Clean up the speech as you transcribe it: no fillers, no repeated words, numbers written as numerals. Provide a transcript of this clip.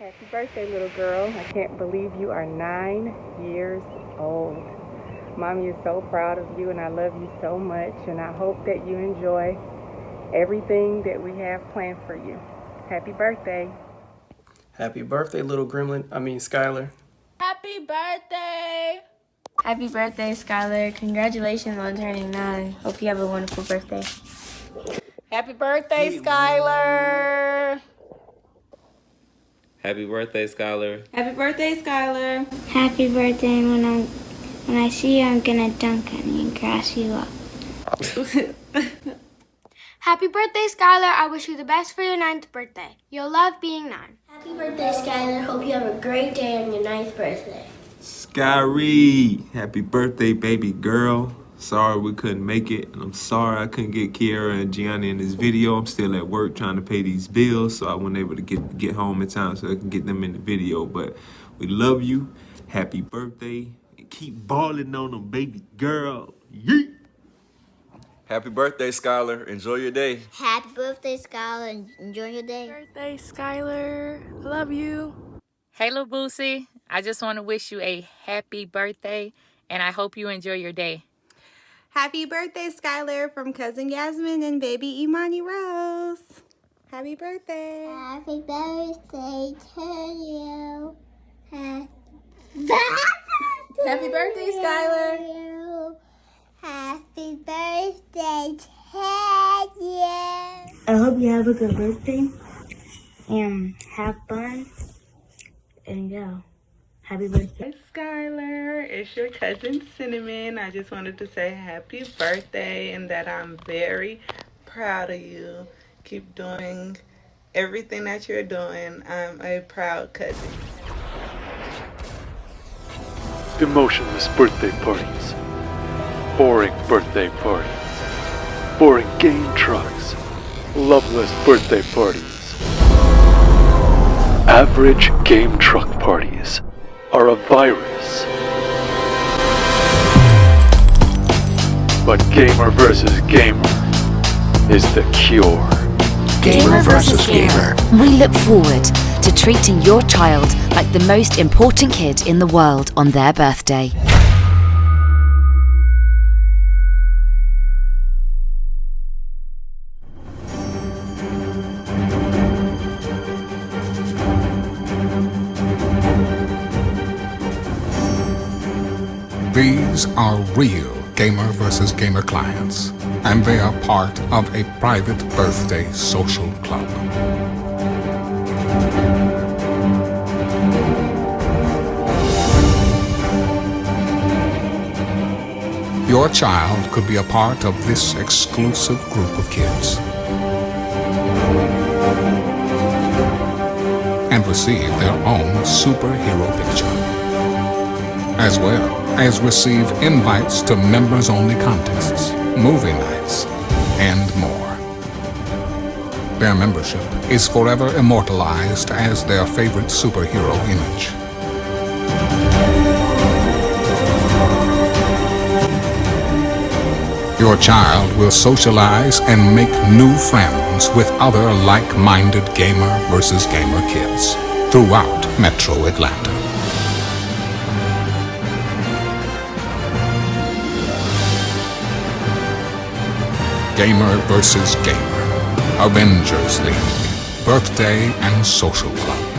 Happy birthday, little girl. I can't believe you are 9 years old. Mommy is so proud of you and I love you so much, and I hope that you enjoy everything that we have planned for you. Happy birthday. Happy birthday, little Skylar. Happy birthday! Happy birthday, Skylar. Congratulations on turning 9. Hope you have a wonderful birthday. Happy birthday, Skylar! Happy birthday, Skylar. Happy birthday, Skylar. Happy birthday, and when I see you, I'm gonna dunk on you and grass you up. Happy birthday, Skylar. I wish you the best for your 9th birthday. You'll love being 9. Happy birthday, Skylar. Hope you have a great day on your 9th birthday. Skyrie, happy birthday, baby girl. Sorry we couldn't make it, and I'm sorry I couldn't get Kiara and Gianni in this video. I'm still at work trying to pay these bills, so I wasn't able to get home in time so I can get them in the video. But we love you. Happy birthday. And keep balling on them, baby girl. Yeet. Happy birthday, Skylar. Enjoy your day. Happy birthday, Skylar. Enjoy your day. Happy birthday, Skylar. I love you. Hey, Lil Boosie. I just want to wish you a happy birthday, and I hope you enjoy your day. Happy birthday, Skylar, from Cousin Yasmin and baby Imani Rose. Happy birthday. Happy birthday to you. Happy birthday, Skylar. Happy birthday to you. I hope you have a good birthday and have fun. And yeah, happy birthday. Hey, Skylar, it's your cousin Cinnamon. I just wanted to say happy birthday and that I'm very proud of you. Keep doing everything that you're doing. I'm a proud cousin. Emotionless birthday parties. Boring birthday parties. Boring game trucks. Loveless birthday parties. Average game truck parties are a virus. But gamer versus gamer is the cure. Gamer versus gamer. We look forward to treating your child like the most important kid in the world on their birthday. These are real Gamer vs. Gamer clients, and they are part of a private birthday social club. Your child could be a part of this exclusive group of kids and receive their own superhero picture, as well as receive invites to members-only contests, movie nights, and more. Their membership is forever immortalized as their favorite superhero image. Your child will socialize and make new friends with other like-minded gamer versus gamer kids throughout Metro Atlanta. Gamer vs. Gamer, Avengers League, Birthday and Social Club.